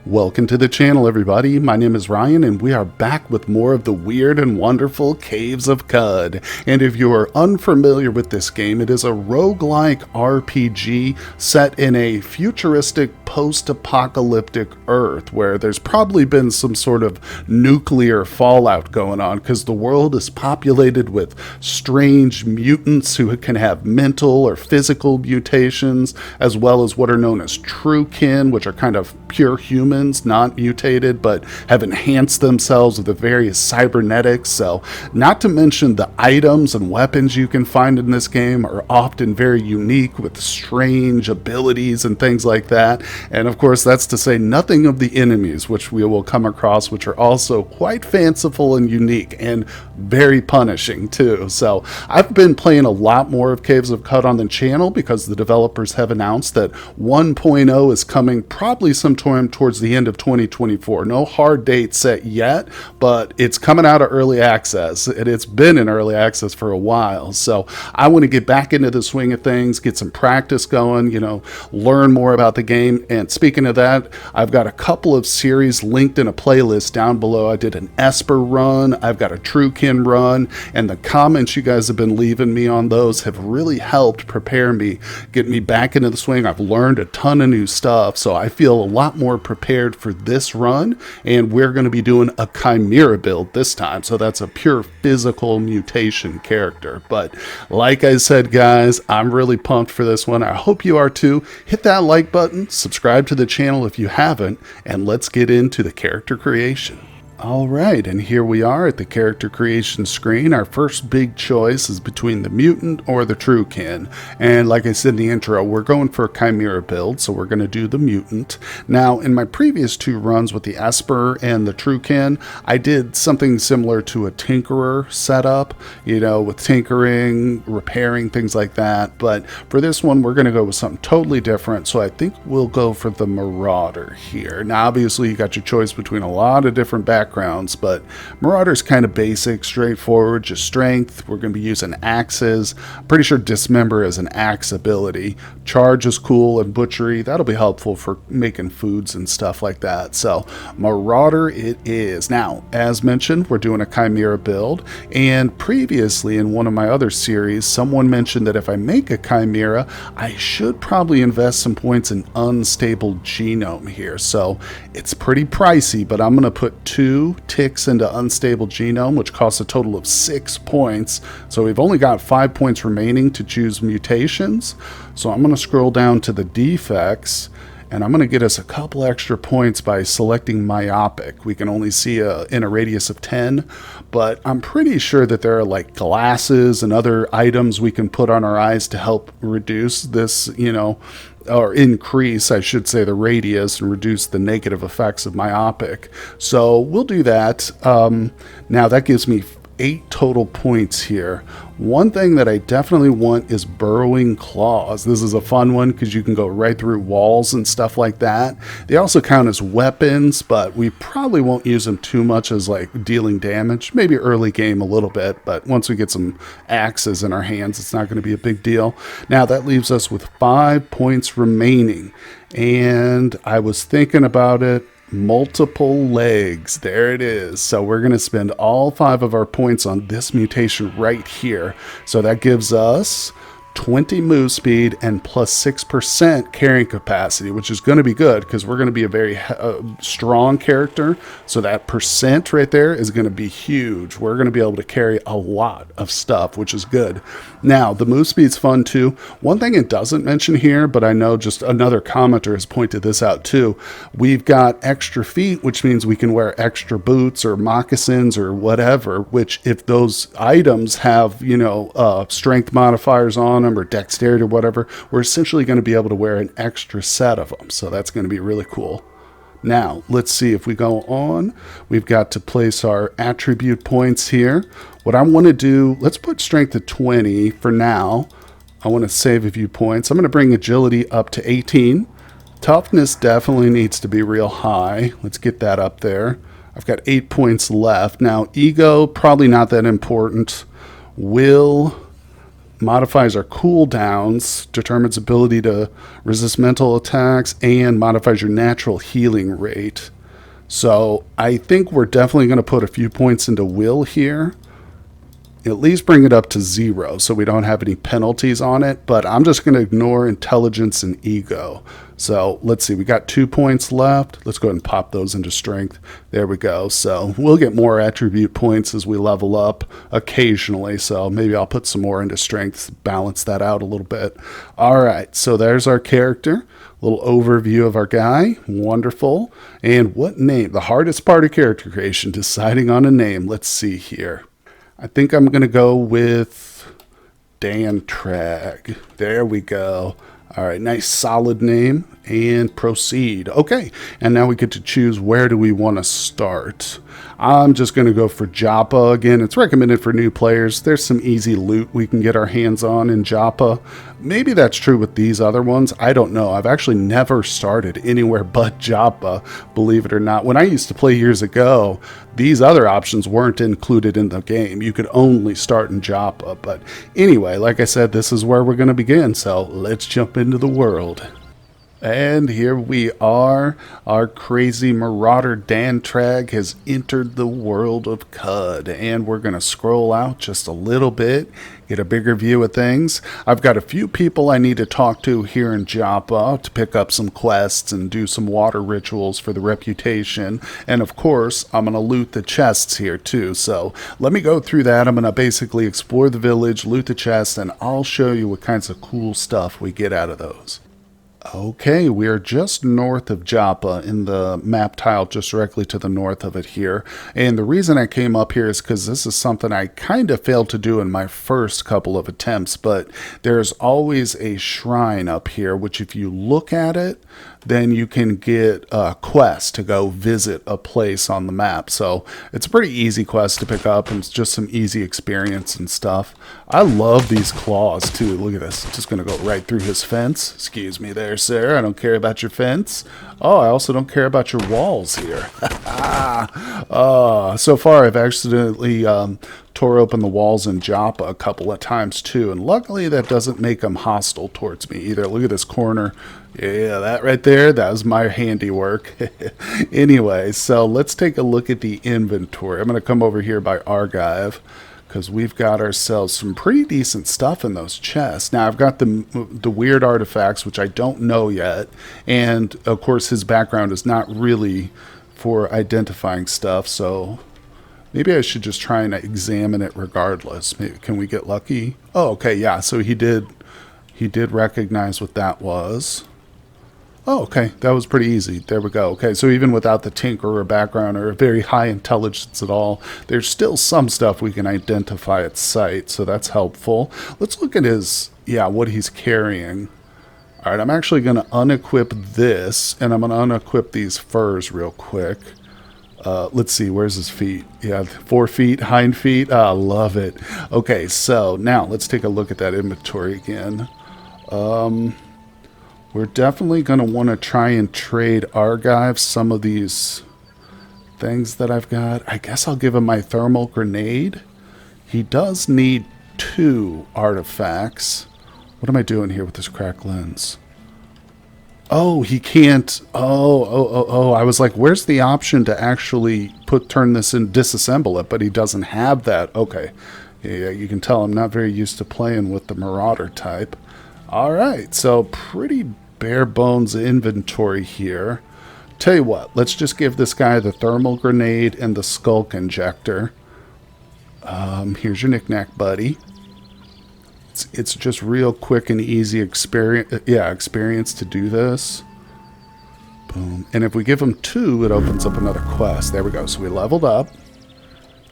Welcome to the channel, everybody. My name is Ryan, and we are back with more of the weird and wonderful Caves of Cud. And if you are unfamiliar with this game, it is a roguelike RPG set in a futuristic post-apocalyptic Earth, where there's probably been some sort of nuclear fallout going on, because the world is populated with strange mutants who can have mental or physical mutations, as well as what are known as true kin, which are kind of pure humans, not mutated, but have enhanced themselves with the various cybernetics. So, not to mention the items and weapons you can find in this game are often very unique with strange abilities and things like that. And of course, that's to say nothing of the enemies, which we will come across, which are also quite fanciful and unique and very punishing too. So, I've been playing a lot more of Caves of Cud on the channel because the developers have announced that 1.0 is coming probably sometime towards the end of 2024. No hard date set yet, but it's coming out of early access, and it's been in early access for a while. So I want to get back into the swing of things, get some practice going, learn more about the game. And speaking of that, I've got a couple of series linked in a playlist down below. I did an Esper run, I've got a Truekin run, and the comments you guys have been leaving me on those have really helped prepare me, get me back into the swing. I've learned a ton of new stuff, so I feel a lot more prepared for this run, and we're going to be doing a Chimera build this time, so that's a pure physical mutation character. But like I said, guys, I'm really pumped for this one. I hope you are too. Hit that like button, subscribe to the channel if you haven't, and let's get into the character creation. Alright, and here we are at the character creation screen. Our first big choice is between the mutant or the true kin. And like I said in the intro, we're going for a Chimera build, so we're going to do the mutant. Now, in my previous two runs with the Esper and the true kin, I did something similar to a Tinkerer setup, with tinkering, repairing, things like that. But for this one, we're going to go with something totally different, so I think we'll go for the Marauder here. Now, obviously, you got your choice between a lot of different backgrounds, but Marauder's kind of basic, straightforward, just strength. We're going to be using axes. I'm pretty sure Dismember is an axe ability. Charge is cool, and Butchery, that'll be helpful for making foods and stuff like that. So Marauder it is. Now, as mentioned, we're doing a Chimera build, and previously in one of my other series, someone mentioned that if I make a Chimera, I should probably invest some points in Unstable Genome here. So it's pretty pricey, but I'm going to put 2 ticks into Unstable Genome, which costs a total of 6 points. So we've only got 5 points remaining to choose mutations. So I'm going to scroll down to the defects, and I'm going to get us a couple extra points by selecting Myopic. We can only see in a radius of 10, but I'm pretty sure that there are like glasses and other items we can put on our eyes to help reduce this, or increase, I should say, the radius and reduce the negative effects of Myopic. So we'll do that. Now that gives me 8 total points here. One thing that I definitely want is Burrowing Claws. This is a fun one because you can go right through walls and stuff like that. They also count as weapons, but we probably won't use them too much as like dealing damage. Maybe early game a little bit, but once we get some axes in our hands, it's not going to be a big deal. Now that leaves us with 5 points remaining, and I was thinking about it. Multiple legs, there it is. So we're going to spend all 5 of our points on this mutation right here. So that gives us 20 move speed and plus 6% carrying capacity, which is going to be good because we're going to be a very strong character. So that percent right there is going to be huge. We're going to be able to carry a lot of stuff, which is good. Now, the move speed's fun too. One thing it doesn't mention here, but I know just another commenter has pointed this out too. We've got extra feet, which means we can wear extra boots or moccasins or whatever, which if those items have, strength modifiers on them or dexterity or whatever, we're essentially going to be able to wear an extra set of them. So that's going to be really cool. Now, let's see if we go on. We've got to place our attribute points here. What I want to do, let's put strength to 20 for now. I want to save a few points. I'm going to bring agility up to 18. Toughness definitely needs to be real high. Let's get that up there. I've got 8 points left. Now, ego, probably not that important. Will, modifies our cooldowns, determines ability to resist mental attacks, and modifies your natural healing rate. So I think we're definitely going to put a few points into will here. At least bring it up to 0 so we don't have any penalties on it. But I'm just going to ignore intelligence and ego. So let's see, we got 2 points left. Let's go ahead and pop those into strength. There we go. So we'll get more attribute points as we level up occasionally. So maybe I'll put some more into strength, balance that out a little bit. All right, so there's our character. Little overview of our guy. Wonderful. And what name? The hardest part of character creation, deciding on a name. Let's see here. I think I'm going to go with Dantrag. There we go. All right, nice solid name, and proceed. Okay, and now we get to choose where do we want to start. I'm just going to go for Joppa again. It's recommended for new players. There's some easy loot we can get our hands on in Joppa. Maybe that's true with these other ones. I don't know. I've actually never started anywhere but Joppa, believe it or not. When I used to play years ago, these other options weren't included in the game. You could only start in Joppa. But anyway, like I said, this is where we're going to begin. So let's jump into the world. And here we are. Our crazy marauder Dantrag has entered the world of CUD. And we're going to scroll out just a little bit, get a bigger view of things. I've got a few people I need to talk to here in Joppa to pick up some quests and do some water rituals for the reputation. And of course, I'm going to loot the chests here too. So let me go through that. I'm going to basically explore the village, loot the chests, and I'll show you what kinds of cool stuff we get out of those. Okay, we are just north of Joppa in the map tile, just directly to the north of it here. And the reason I came up here is because this is something I kind of failed to do in my first couple of attempts, but there's always a shrine up here, which if you look at it, then you can get a quest to go visit a place on the map. So it's a pretty easy quest to pick up, and it's just some easy experience and stuff. I love these claws too. Look at this. Just going to go right through his fence. Excuse me there, sir. I don't care about your fence. Oh, I also don't care about your walls here. So far I've accidentally tore open the walls in Joppa a couple of times too, and luckily that doesn't make them hostile towards me either. Look at this corner. Yeah, that right there, that was my handiwork. Anyway, so let's take a look at the inventory. I'm going to come over here by Archive because we've got ourselves some pretty decent stuff in those chests. Now, I've got the weird artifacts, which I don't know yet, and of course his background is not really for identifying stuff, so maybe I should just try and examine it regardless. Maybe, can we get lucky? Oh, okay, yeah, so he did recognize what that was. Oh, okay, that was pretty easy. There we go. Okay, so even without the tinkerer background or very high intelligence at all, there's still some stuff we can identify at sight, so that's helpful. Let's look at his, what he's carrying. All right, I'm actually going to unequip this, and I'm going to unequip these furs real quick. Let's see, where's his feet? Yeah, 4 feet, hind feet. I love it. Okay, so now let's take a look at that inventory again. We're definitely going to want to try and trade Archive some of these things that I've got. I guess I'll give him my thermal grenade. He does need 2 artifacts. What am I doing here with this cracked lens? Oh, he can't. Oh. I was like, where's the option to actually turn this and disassemble it? But he doesn't have that. Okay. Yeah, you can tell I'm not very used to playing with the Marauder type. All right, so pretty bare bones inventory here. Tell you what, let's just give this guy the thermal grenade and the skulk injector. Here's your knickknack, buddy. It's just real quick and easy experience to do this. Boom. And if we give him 2, it opens up another quest. There we go. So we leveled up.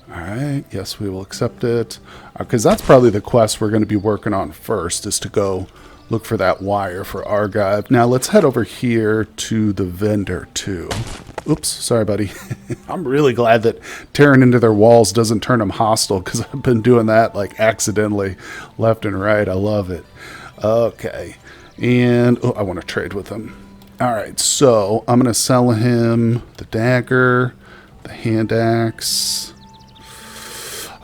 All right. Yes, we will accept it. Because that's probably the quest we're going to be working on first, is to go look for that wire for Archive. Now let's head over here to the vendor too. Oops, sorry, buddy. I'm really glad that tearing into their walls doesn't turn them hostile, because I've been doing that like accidentally left and right. I love it. Okay. And I want to trade with him. All right, so I'm going to sell him the dagger, the hand axe.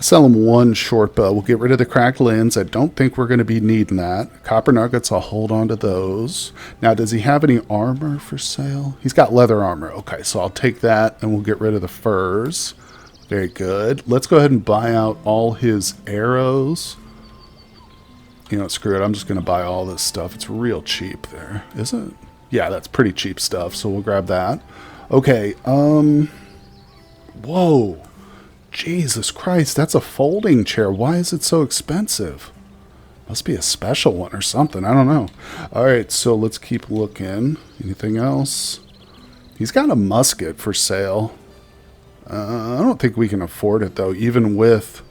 Sell him one short bow. We'll get rid of the cracked lens. I don't think we're going to be needing that. Copper nuggets, I'll hold on to those. Now, does he have any armor for sale? He's got leather armor. Okay, so I'll take that and we'll get rid of the furs. Very good. Let's go ahead and buy out all his arrows. You know, screw it. I'm just going to buy all this stuff. It's real cheap there, isn't it? Yeah, that's pretty cheap stuff, so we'll grab that. Okay, whoa. Jesus Christ, that's a folding chair. Why is it so expensive? Must be a special one or something. I don't know. All right, so let's keep looking. Anything else? He's got a musket for sale. I don't think we can afford it, though, even with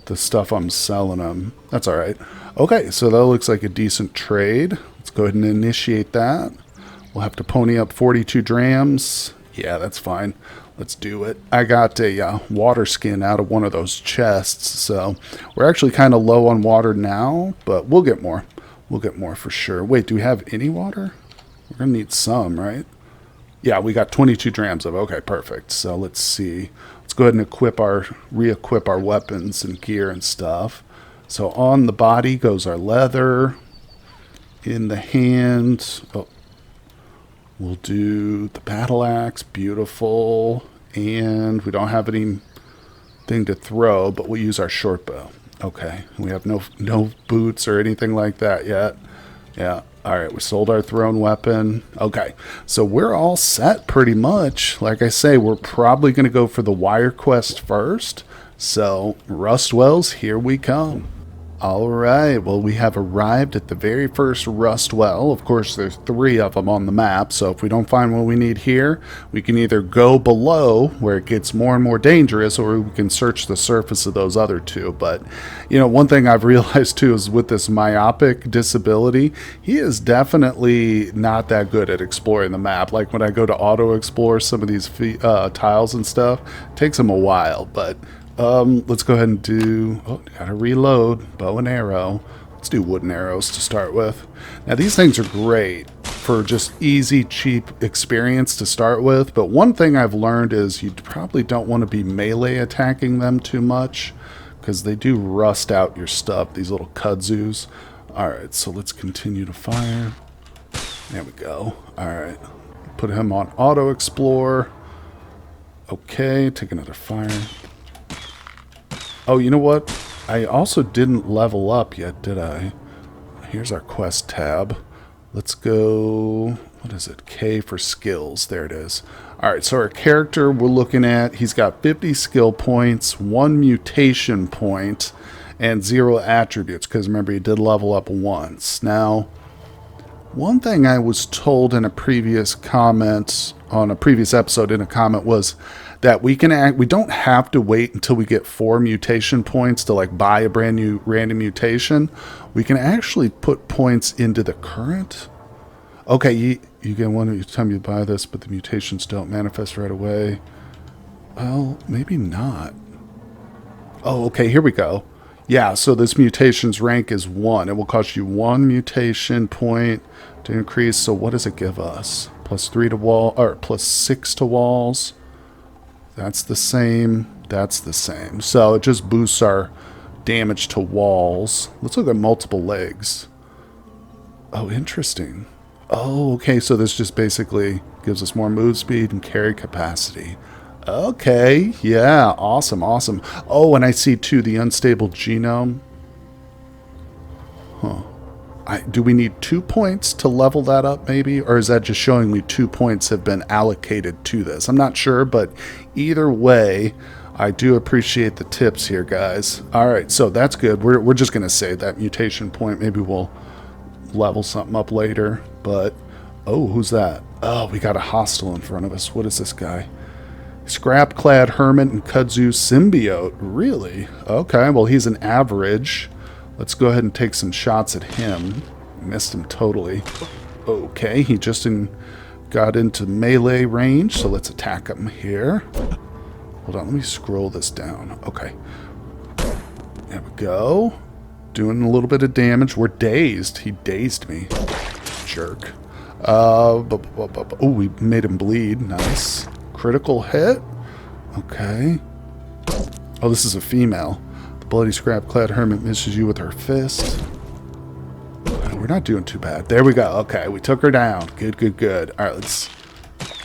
the stuff I'm selling him. That's all right. Okay, so that looks like a decent trade. Let's go ahead and initiate that. We'll have to pony up 42 drams. Yeah, that's fine. Let's do it. I got a water skin out of one of those chests, so we're actually kind of low on water now, but we'll get more. We'll get more for sure. Wait, do we have any water? We're going to need some, right? Yeah, we got 22 drams of. Okay, perfect. So let's see. Let's go ahead and re-equip our weapons and gear and stuff. So on the body goes our leather. In the hand, we'll do the battle axe. Beautiful. And we don't have anything to throw, but we'll use our short bow. Okay. We have no boots or anything like that yet. Yeah. All right. We sold our thrown weapon. Okay. So we're all set pretty much. Like I say, we're probably going to go for the wire quest first. So Rustwells, here we come. All right, well, we have arrived at the very first rust well. Of course, there's 3 of them on the map, so if we don't find what we need here, we can either go below, where it gets more and more dangerous, or we can search the surface of those other 2. But, you know, one thing I've realized, too, is with this myopic disability, he is definitely not that good at exploring the map. Like, when I go to auto-explore some of these tiles and stuff, it takes him a while, but... let's go ahead and do, gotta reload, bow and arrow. Let's do wooden arrows to start with. Now these things are great for just easy, cheap experience to start with, but one thing I've learned is you probably don't want to be melee attacking them too much, because they do rust out your stuff, these little kudzus. Alright, so let's continue to fire. There we go. Alright, put him on auto explore. Okay, take another fire. Oh, you know what? I also didn't level up yet, did I? Here's our quest tab. Let's go... What is it? K for skills. There it is. Alright, so our character we're looking at, he's got 50 skill points, 1 mutation point, and 0 attributes, because remember, he did level up once. Now, one thing I was told in a previous comment, on a previous episode in a comment, was... that we don't have to wait until we get 4 mutation points to like buy a brand new random mutation. We can actually put points into the current. Okay, you get one each time you buy this, but the mutations don't manifest right away. Well, maybe not. Oh, okay, here we go. Yeah, so this mutation's rank is 1. It will cost you 1 mutation point to increase. So what does it give us? +3 to wall, or +6 to walls. That's the same. That's the same. So it just boosts our damage to walls. Let's look at multiple legs. Oh, interesting. Oh, okay. So this just basically gives us more move speed and carry capacity. Okay. Yeah. Awesome. Awesome. Oh, and I see too the unstable genome. Huh. Do we need 2 points to level that up maybe? Or is that just showing me 2 points have been allocated to this? I'm not sure, but either way, I do appreciate the tips here, guys. All right, so that's good. We're just going to save that mutation point. Maybe we'll level something up later. But, oh, who's that? Oh, we got a hostile in front of us. What is this guy? Scrap-clad hermit and kudzu symbiote. Really? Okay, well, he's an average. Let's go ahead and take some shots at him. Missed him totally. Okay, he just got into melee range, so let's attack him here. Hold on, let me scroll this down. Okay. There we go. Doing a little bit of damage. We're dazed. He dazed me. Jerk. Oh, we made him bleed. Nice. Critical hit. Okay. Oh, this is a female. The bloody scrap-clad hermit misses you with her fist. We're not doing too bad. There we go. Okay, we took her down. Good, good, good. All right, let's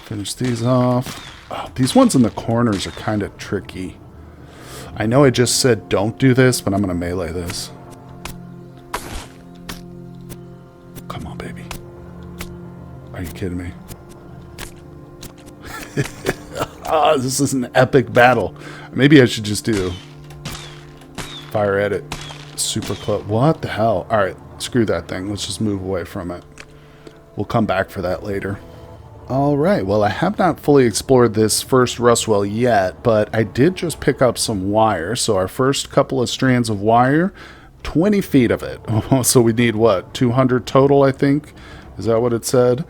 finish these off. Oh, these ones in the corners are kind of tricky. I know I just said don't do this, but I'm going to melee this. Come on, baby. Are you kidding me? Oh, this is an epic battle. Maybe I should just do fire at it. Super close. What the hell? All right, screw that thing. Let's just move away from it. We'll come back for that later. All right, well, I have not fully explored this first rustwell yet, but I did just pick up some wire. So our first couple of strands of wire, 20 feet of it. So we need what, 200 total, I think? Is that what it said?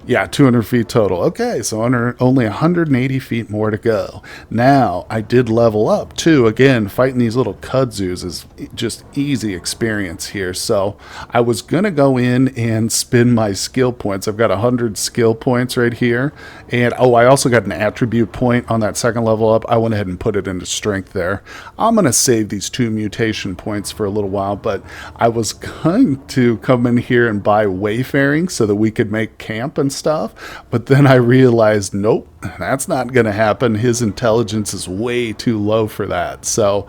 Yeah, 200 feet total. Okay, so only 180 feet more to go. Now, I did level up, too. Again, fighting these little kudzus is just easy experience here. So, I was going to go in and spin my skill points. I've got 100 skill points right here. And, oh, I also got an attribute point on that second level up. I went ahead and put it into strength there. I'm going to save these 2 mutation points for a little while, but I was going to come in here and buy wayfaring so that we could make camp and stuff, but then I realized, nope, that's not going to happen. His intelligence is way too low for that. So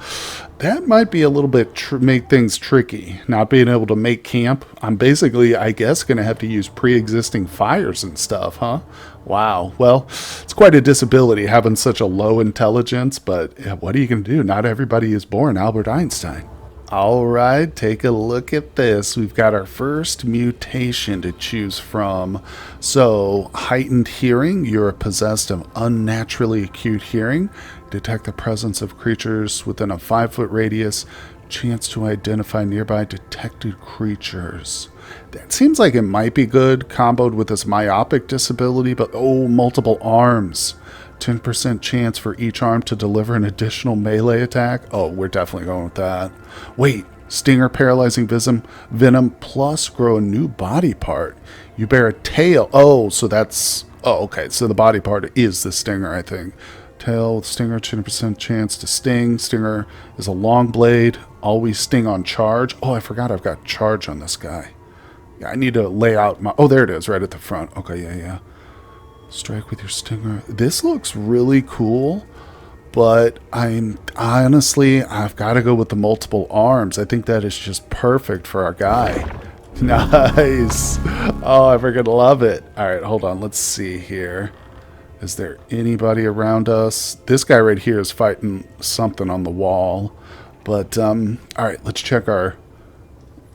that might be a little bit make things tricky. Not being able to make camp. I'm basically, I guess, going to have to use pre-existing fires and stuff, huh? Wow. Well, it's quite a disability having such a low intelligence, but what are you going to do? Not everybody is born Albert Einstein. All right, take a look at this. We've got our first mutation to choose from. So, heightened hearing. You're possessed of unnaturally acute hearing. Detect the presence of creatures within a 5-foot radius. Chance to identify nearby detected creatures. That seems like it might be good, comboed with this myopic disability, but oh, multiple arms. 10% chance for each arm to deliver an additional melee attack. Oh, we're definitely going with that. Wait, stinger, paralyzing venom, plus grow a new body part. You bear a tail. Oh, so that's... Oh, okay. So the body part is the stinger, I think. Tail with stinger, 10% chance to sting. Stinger is a long blade. Always sting on charge. Oh, I forgot I've got charge on this guy. Yeah, I need to lay out my... Oh, there it is, right at the front. Okay, yeah. Strike with your stinger. This looks really cool, but honestly, I've got to go with the multiple arms. I think that is just perfect for our guy. Nice. Oh, I freaking love it. All right, hold on. Let's see here. Is there anybody around us? This guy right here is fighting something on the wall. But, all right, let's check our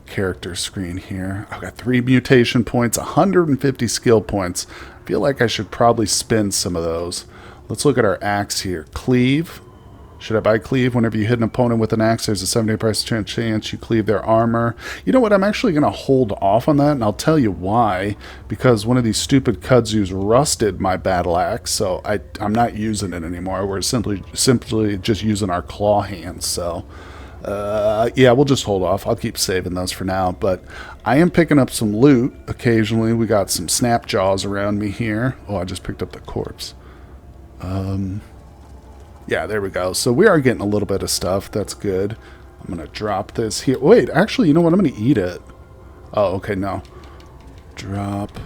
character screen here. I've got 3 mutation points, 150 skill points. I feel like I should probably spend some of those. Let's look at our axe here. Cleave. Should I buy cleave? Whenever you hit an opponent with an axe, there's a 70% chance you cleave their armor. You know what? I'm actually going to hold off on that, and I'll tell you why. Because one of these stupid kudzus rusted my battle axe, so I'm not using it anymore. We're simply just using our claw hands, so... yeah, we'll just hold off. I'll keep saving those for now, but I am picking up some loot occasionally. We got some snap jaws around me here. Oh, I just picked up the corpse. Yeah, there we go. So we are getting a little bit of stuff. That's good. I'm going to drop this here. Wait, actually, you know what? I'm going to eat it. Oh, okay, no. Drop.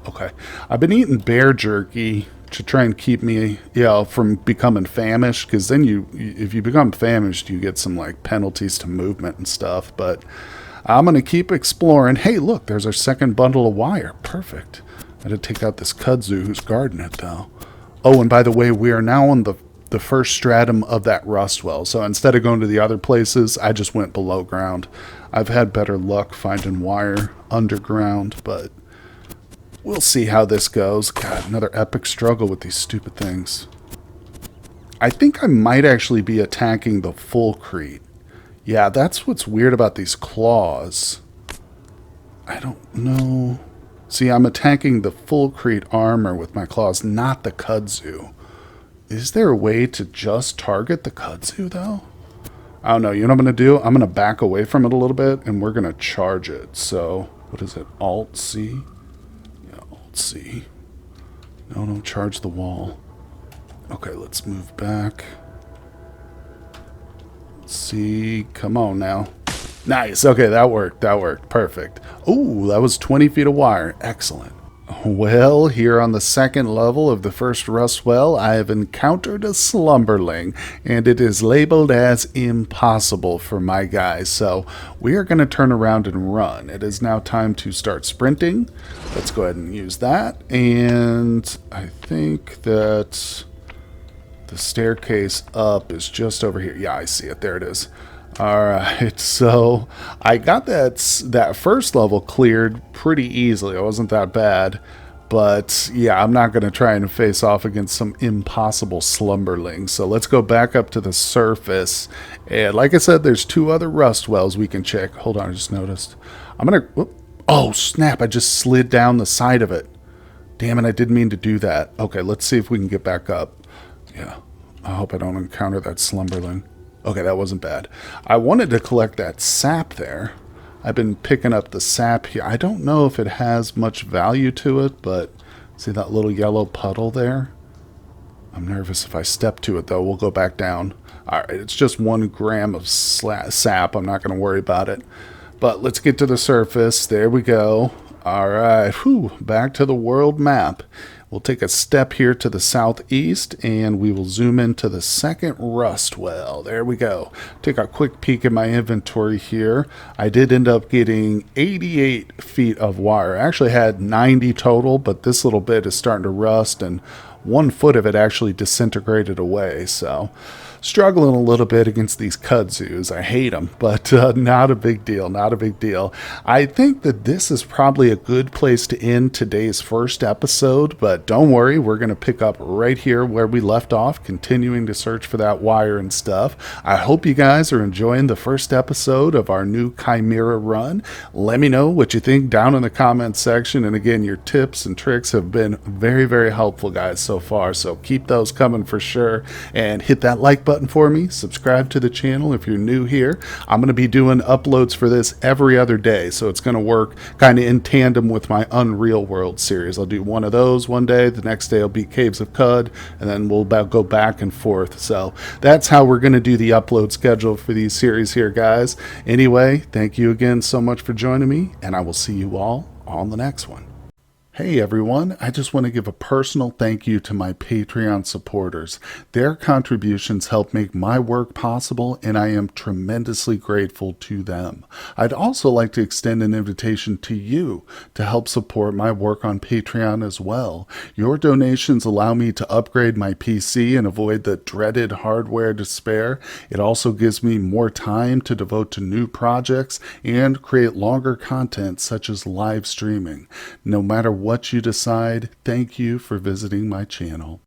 Okay. I've been eating bear jerky to try and keep me, from becoming famished, because then if you become famished, you get some like penalties to movement and stuff. But I'm gonna keep exploring. Hey, look, there's our second bundle of wire. Perfect. I had to take out this kudzu who's guarding it though. Oh, and by the way, we are now on the first stratum of that rust well. So instead of going to the other places, I just went below ground. I've had better luck finding wire underground, but we'll see how this goes. God, another epic struggle with these stupid things. I think I might actually be attacking the full crete. Yeah, that's what's weird about these claws. I don't know. See, I'm attacking the full crete armor with my claws, not the kudzu. Is there a way to just target the kudzu, though? I don't know. You know what I'm going to do? I'm going to back away from it a little bit, and we're going to charge it. So, what is it? Alt-C? See. No, charge the wall. Okay, let's move back. Let's see. Come on now. Nice. Okay, that worked. That worked. Perfect. Ooh, that was 20 feet of wire. Excellent. Well, here on the second level of the first rust well, I have encountered a slumberling, and it is labeled as impossible for my guys. So we are going to turn around and run. It is now time to start sprinting. Let's go ahead and use that. And I think that the staircase up is just over here. Yeah, I see it. There it is. All right, so I got that first level cleared pretty easily. It wasn't that bad, but yeah, I'm not going to try and face off against some impossible slumberlings. So let's go back up to the surface. And like I said, there's 2 other rust wells we can check. Hold on, I just noticed. I'm going to... Oh, snap, I just slid down the side of it. Damn it, I didn't mean to do that. Okay, let's see if we can get back up. Yeah, I hope I don't encounter that slumberling. Okay, that wasn't bad. I wanted to collect that sap there. I've been picking up the sap here. I don't know if it has much value to it, but see that little yellow puddle there? I'm nervous if I step to it, though. We'll go back down. All right, it's just 1 gram of sap. I'm not going to worry about it. But let's get to the surface. There we go. All right, whew, back to the world map. We'll take a step here to the southeast, and we will zoom into the second rust well. There we go. Take a quick peek at my inventory here. I did end up getting 88 feet of wire. I actually had 90 total, but this little bit is starting to rust, and 1 foot of it actually disintegrated away. So struggling a little bit against these kudzus. I hate them, but not a big deal, not a big deal. I think that this is probably a good place to end today's first episode, but don't worry, we're going to pick up right here where we left off, continuing to search for that wire and stuff. I hope you guys are enjoying the first episode of our new Chimera run. Let me know what you think down in the comments section, and again, your tips and tricks have been very, very helpful, guys, so far, so keep those coming for sure, and hit that like button for me. Subscribe to the channel if you're new here. I'm going to be doing uploads for this every other day, so it's going to work kind of in tandem with my Unreal World series. I'll do one of those one day, the next day will be Caves of Cud, and then we'll go back and forth. So that's how we're going to do the upload schedule for these series here, guys. Anyway, thank you again so much for joining me, and I will see you all on the next one. Hey everyone, I just want to give a personal thank you to my Patreon supporters. Their contributions help make my work possible, and I am tremendously grateful to them. I'd also like to extend an invitation to you to help support my work on Patreon as well. Your donations allow me to upgrade my PC and avoid the dreaded hardware despair. It also gives me more time to devote to new projects and create longer content such as live streaming. No matter what you decide, thank you for visiting my channel.